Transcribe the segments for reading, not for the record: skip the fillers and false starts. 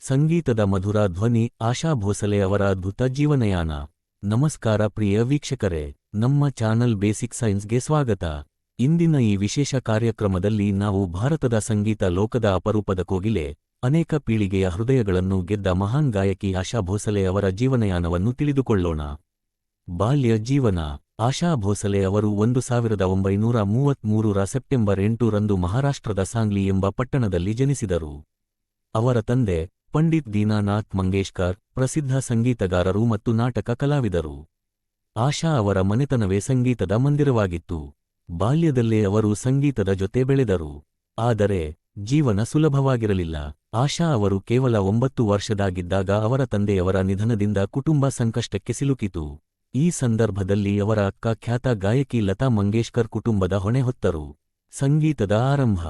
ಸಂಗೀತದ ಮಧುರ ಧ್ವನಿ ಆಶಾ ಭೋಸಲೆ ಅವರ ಅದ್ಭುತ ಜೀವನಯಾನ. ನಮಸ್ಕಾರ ಪ್ರಿಯ ವೀಕ್ಷಕರೇ, ನಮ್ಮ ಚಾನಲ್ ಬೇಸಿಕ್ ಸೈನ್ಸ್ಗೆ ಸ್ವಾಗತ. ಇಂದಿನ ಈ ವಿಶೇಷ ಕಾರ್ಯಕ್ರಮದಲ್ಲಿ ನಾವು ಭಾರತದ ಸಂಗೀತ ಲೋಕದ ಅಪರೂಪದ ಕೋಗಿಲೆ, ಅನೇಕ ಪೀಳಿಗೆಯ ಹೃದಯಗಳನ್ನು ಗೆದ್ದ ಮಹಾನ್ ಗಾಯಕಿ ಆಶಾ ಭೋಸಲೆ ಅವರ ಜೀವನಯಾನವನ್ನು ತಿಳಿದುಕೊಳ್ಳೋಣ. ಬಾಲ್ಯ ಜೀವನ. ಆಶಾ ಭೋಸಲೆ ಅವರು 1933ರ ಸೆಪ್ಟೆಂಬರ್ 8ರಂದು ಮಹಾರಾಷ್ಟ್ರದ ಸಾಂಗ್ಲಿ ಎಂಬ ಪಟ್ಟಣದಲ್ಲಿ ಜನಿಸಿದರು. ಅವರ ತಂದೆ ಪಂಡಿತ್ ದೀನಾನಾಥ್ ಮಂಗೇಶ್ಕರ್ ಪ್ರಸಿದ್ಧ ಸಂಗೀತಗಾರರು ಮತ್ತು ನಾಟಕ ಕಲಾವಿದರು. ಆಶಾ ಅವರ ಮನೆತನವೇ ಸಂಗೀತದ ಮಂದಿರವಾಗಿತ್ತು. ಬಾಲ್ಯದಲ್ಲೇ ಅವರು ಸಂಗೀತದ ಜೊತೆ ಬೆಳೆದರು. ಆದರೆ ಜೀವನ ಸುಲಭವಾಗಿರಲಿಲ್ಲ. ಆಶಾ ಅವರು ಕೇವಲ 9 ವರ್ಷದಾಗಿದ್ದಾಗ ಅವರ ತಂದೆಯವರ ನಿಧನದಿಂದ ಕುಟುಂಬ ಸಂಕಷ್ಟಕ್ಕೆ ಸಿಲುಕಿತು. ಈ ಸಂದರ್ಭದಲ್ಲಿ ಅವರ ಅಕ್ಕ ಖ್ಯಾತ ಗಾಯಕಿ ಲತಾ ಮಂಗೇಶ್ಕರ್ ಕುಟುಂಬದ ಹೊಣೆ ಹೊತ್ತರು. ಸಂಗೀತದ ಆರಂಭ.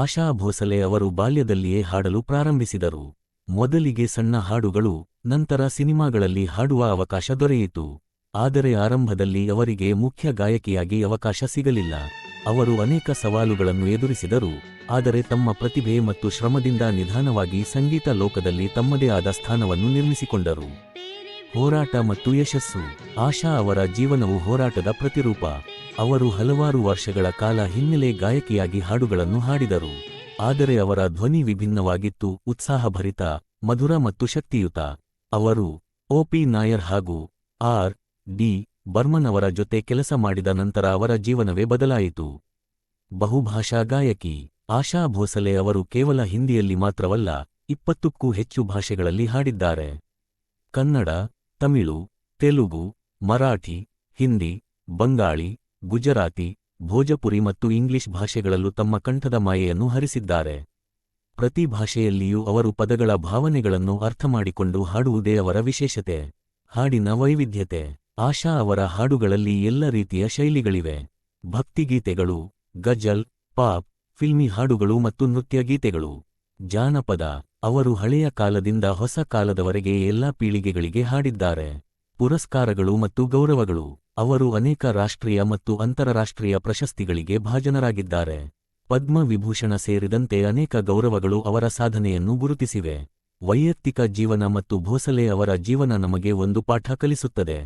ಆಶಾ ಭೋಸಲೆ ಅವರು ಬಾಲ್ಯದಲ್ಲಿಯೇ ಹಾಡಲು ಪ್ರಾರಂಭಿಸಿದರು. ಮೊದಲಿಗೆ ಸಣ್ಣ ಹಾಡುಗಳು, ನಂತರ ಸಿನಿಮಾಗಳಲ್ಲಿ ಹಾಡುವ ಅವಕಾಶ ದೊರೆಯಿತು. ಆದರೆ ಆರಂಭದಲ್ಲಿ ಅವರಿಗೆ ಮುಖ್ಯ ಗಾಯಕಿಯಾಗಿ ಅವಕಾಶ ಸಿಗಲಿಲ್ಲ. ಅವರು ಅನೇಕ ಸವಾಲುಗಳನ್ನು ಎದುರಿಸಿದರು, ಆದರೆ ತಮ್ಮ ಪ್ರತಿಭೆ ಮತ್ತು ಶ್ರಮದಿಂದ ನಿಧಾನವಾಗಿ ಸಂಗೀತ ಲೋಕದಲ್ಲಿ ತಮ್ಮದೇ ಆದ ಸ್ಥಾನವನ್ನು ನಿರ್ಮಿಸಿಕೊಂಡರು. ಹೋರಾಟ ಮತ್ತು ಯಶಸ್ಸು. ಆಶಾ ಅವರ ಜೀವನವು ಹೋರಾಟದ ಪ್ರತಿರೂಪ. ಅವರು ಹಲವಾರು ವರ್ಷಗಳ ಕಾಲ ಹಿನ್ನೆಲೆ ಗಾಯಕಿಯಾಗಿ ಹಾಡುಗಳನ್ನು ಹಾಡಿದರು. ಆದರೆ ಅವರ ಧ್ವನಿ ವಿಭಿನ್ನವಾಗಿತ್ತು, ಉತ್ಸಾಹಭರಿತ, ಮಧುರ ಮತ್ತು ಶಕ್ತಿಯುತ. ಅವರು ಒ.ಪಿ. ನಾಯರ್ ಹಾಗೂ ಆರ್.ಡಿ. ಬರ್ಮನ್ ಅವರ ಜೊತೆ ಕೆಲಸ ಮಾಡಿದ ನಂತರ ಅವರ ಜೀವನವೇ ಬದಲಾಯಿತು. ಬಹುಭಾಷಾ ಗಾಯಕಿ. ಆಶಾ ಭೋಸಲೆ ಅವರು ಕೇವಲ ಹಿಂದಿಯಲ್ಲಿ ಮಾತ್ರವಲ್ಲ, 20ಕ್ಕೂ ಹೆಚ್ಚು ಭಾಷೆಗಳಲ್ಲಿ ಹಾಡಿದ್ದಾರೆ. ಕನ್ನಡ, ತಮಿಳು, ತೆಲುಗು, ಮರಾಠಿ, ಹಿಂದಿ, ಬಂಗಾಳಿ, ಗುಜರಾತಿ, ಭೋಜಪುರಿ ಮತ್ತು ಇಂಗ್ಲಿಷ್ ಭಾಷೆಗಳಲ್ಲೂ ತಮ್ಮ ಕಂಠದ ಮಾಯೆಯನ್ನು ಹರಿಸಿದ್ದಾರೆ. ಪ್ರತಿ ಭಾಷೆಯಲ್ಲಿಯೂ ಅವರು ಪದಗಳ ಭಾವನೆಗಳನ್ನು ಅರ್ಥಮಾಡಿಕೊಂಡು ಹಾಡುವುದೇ ಅವರ ವಿಶೇಷತೆ. ಹಾಡಿನ ವೈವಿಧ್ಯತೆ. ಆಶಾ ಅವರ ಹಾಡುಗಳಲ್ಲಿ ಎಲ್ಲ ರೀತಿಯ ಶೈಲಿಗಳಿವೆ. ಭಕ್ತಿಗೀತೆಗಳು, ಗಜಲ್, ಪಾಪ್, ಫಿಲ್ಮಿ ಹಾಡುಗಳು ಮತ್ತು ನೃತ್ಯ ಗೀತೆಗಳು. ಜಾನಪದ. ಅವರು ಹಳೆಯ ಕಾಲದಿಂದ ಹೊಸ ಕಾಲದವರೆಗೆ ಎಲ್ಲಾ ಪೀಳಿಗೆಗಳಿಗೆ ಹಾಡಿದ್ದಾರೆ. ಪುರಸ್ಕಾರಗಳು ಮತ್ತು ಗೌರವಗಳು. ಅವರು ಅನೇಕ ರಾಷ್ಟ್ರೀಯ ಮತ್ತು ಅಂತಾರಾಷ್ಟ್ರೀಯ ಪ್ರಶಸ್ತಿಗಳಿಗೆ ಭಾಜನರಾಗಿದ್ದಾರೆ. ಪದ್ಮ ವಿಭೂಷಣ ಸೇರಿದಂತೆ ಅನೇಕ ಗೌರವಗಳು ಅವರ ಸಾಧನೆಯನ್ನು ಗುರುತಿಸಿವೆ. ವೈಯಕ್ತಿಕ ಜೀವನ ಮತ್ತು ಭೋಸಲೆ ಅವರ ಜೀವನ ನಮಗೆ ಒಂದು ಪಾಠ ಕಲಿಸುತ್ತದೆ.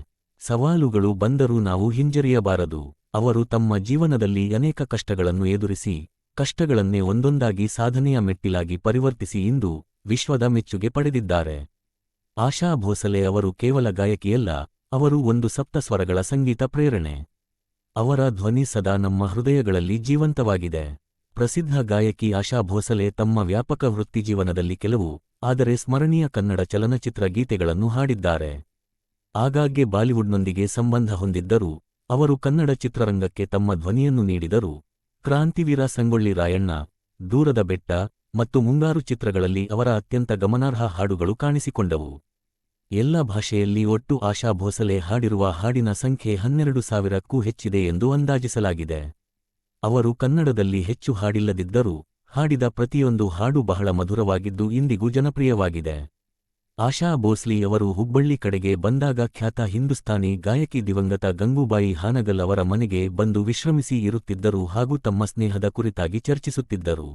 ಸವಾಲುಗಳು ಬಂದರೂ ನಾವು ಹಿಂಜರಿಯಬಾರದು. ಅವರು ತಮ್ಮ ಜೀವನದಲ್ಲಿ ಅನೇಕ ಕಷ್ಟಗಳನ್ನು ಎದುರಿಸಿ, ಕಷ್ಟಗಳನ್ನೇ ಒಂದೊಂದಾಗಿ ಸಾಧನೆಯ ಮೆಟ್ಟಿಲಾಗಿ ಪರಿವರ್ತಿಸಿ ಇಂದು ವಿಶ್ವದ ಮೆಚ್ಚುಗೆ ಪಡೆದಿದ್ದಾರೆ. ಆಶಾ ಭೋಸಲೆ ಅವರು ಕೇವಲ ಗಾಯಕಿಯಲ್ಲ, ಅವರು ಒಂದು ಸಪ್ತಸ್ವರಗಳ ಸಂಗೀತ ಪ್ರೇರಣೆ. ಅವರ ಧ್ವನಿ ಸದಾ ನಮ್ಮ ಹೃದಯಗಳಲ್ಲಿ ಜೀವಂತವಾಗಿದೆ. ಪ್ರಸಿದ್ಧ ಗಾಯಕಿ ಆಶಾ ಭೋಸಲೆ ತಮ್ಮ ವ್ಯಾಪಕ ವೃತ್ತಿಜೀವನದಲ್ಲಿ ಕೆಲವು, ಆದರೆ ಸ್ಮರಣೀಯ ಕನ್ನಡ ಚಲನಚಿತ್ರ ಗೀತೆಗಳನ್ನು ಹಾಡಿದ್ದಾರೆ. ಆಗಾಗ್ಗೆ ಬಾಲಿವುಡ್ನೊಂದಿಗೆ ಸಂಬಂಧ ಹೊಂದಿದ್ದರೂ, ಅವರು ಕನ್ನಡ ಚಿತ್ರರಂಗಕ್ಕೆ ತಮ್ಮ ಧ್ವನಿಯನ್ನು ನೀಡಿದರು. ಕ್ರಾಂತಿವೀರ ಸಂಗೊಳ್ಳಿ ರಾಯಣ್ಣ, ದೂರದ ಬೆಟ್ಟ ಮತ್ತು ಮುಂಗಾರು ಚಿತ್ರಗಳಲ್ಲಿ ಅವರ ಅತ್ಯಂತ ಗಮನಾರ್ಹ ಹಾಡುಗಳು ಕಾಣಿಸಿಕೊಂಡವು. ಎಲ್ಲ ಭಾಷೆಯಲ್ಲಿ ಒಟ್ಟು ಆಶಾ ಭೋಸಲೆ ಹಾಡಿರುವ ಹಾಡಿನ ಸಂಖ್ಯೆ 12,000ಕ್ಕೂ ಹೆಚ್ಚಿದೆ ಎಂದು ಅಂದಾಜಿಸಲಾಗಿದೆ. ಅವರು ಕನ್ನಡದಲ್ಲಿ ಹೆಚ್ಚು ಹಾಡಿಲ್ಲದಿದ್ದರೂ, ಹಾಡಿದ ಪ್ರತಿಯೊಂದು ಹಾಡು ಬಹಳ ಮಧುರವಾಗಿದ್ದು ಇಂದಿಗೂ ಜನಪ್ರಿಯವಾಗಿದೆ. ಆಶಾ ಭೋಸ್ಲಿ ಅವರು ಹುಬ್ಬಳ್ಳಿ ಕಡೆಗೆ ಬಂದಾಗ ಖ್ಯಾತ ಹಿಂದೂಸ್ತಾನಿ ಗಾಯಕಿ ದಿವಂಗತ ಗಂಗೂಬಾಯಿ ಹಾನಗಲ್ ಅವರ ಮನೆಗೆ ಬಂದು ವಿಶ್ರಮಿಸಿ ಇರುತ್ತಿದ್ದರು ಹಾಗೂ ತಮ್ಮ ಸ್ನೇಹದ ಕುರಿತಾಗಿ ಚರ್ಚಿಸುತ್ತಿದ್ದರು.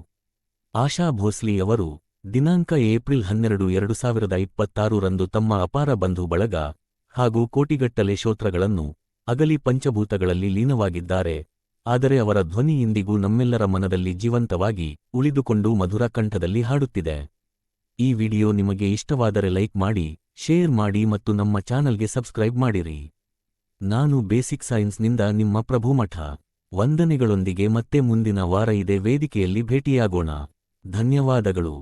ಆಶಾ ಭೋಸ್ಲಿ ಅವರು ದಿನಾಂಕ ಏಪ್ರಿಲ್ 12, 2026ರಂದು ತಮ್ಮ ಅಪಾರ ಬಂಧು ಬಳಗ ಹಾಗೂ ಕೋಟಿಗಟ್ಟಲೆ ಶ್ರೋತೃಗಳನ್ನು ಅಗಲಿ ಪಂಚಭೂತಗಳಲ್ಲಿ ಲೀನವಾಗಿದ್ದಾರೆ. ಆದರೆ ಅವರ ಧ್ವನಿ ಇಂದಿಗೂ ನಮ್ಮೆಲ್ಲರ ಮನದಲ್ಲಿ ಜೀವಂತವಾಗಿ ಉಳಿದುಕೊಂಡು ಮಧುರ ಕಂಠದಲ್ಲಿ ಹಾಡುತ್ತಿದೆ. ಈ ವಿಡಿಯೋ ನಿಮಗೆ ಇಷ್ಟವಾದರೆ ಲೈಕ್ ಮಾಡಿ, ಶೇರ್ ಮಾಡಿ ಮತ್ತು ನಮ್ಮ ಚಾನಲ್ಗೆ ಸಬ್ಸ್ಕ್ರೈಬ್ ಮಾಡಿರಿ. ನಾನು ಬೇಸಿಕ್ ಸೈನ್ಸ್ನಿಂದ ನಿಮ್ಮ ಪ್ರಭುಮಠ. ವಂದನೆಗಳೊಂದಿಗೆ ಮತ್ತೆ ಮುಂದಿನ ವಾರ ಇದೇ ವೇದಿಕೆಯಲ್ಲಿ ಭೇಟಿಯಾಗೋಣ. ಧನ್ಯವಾದಗಳು.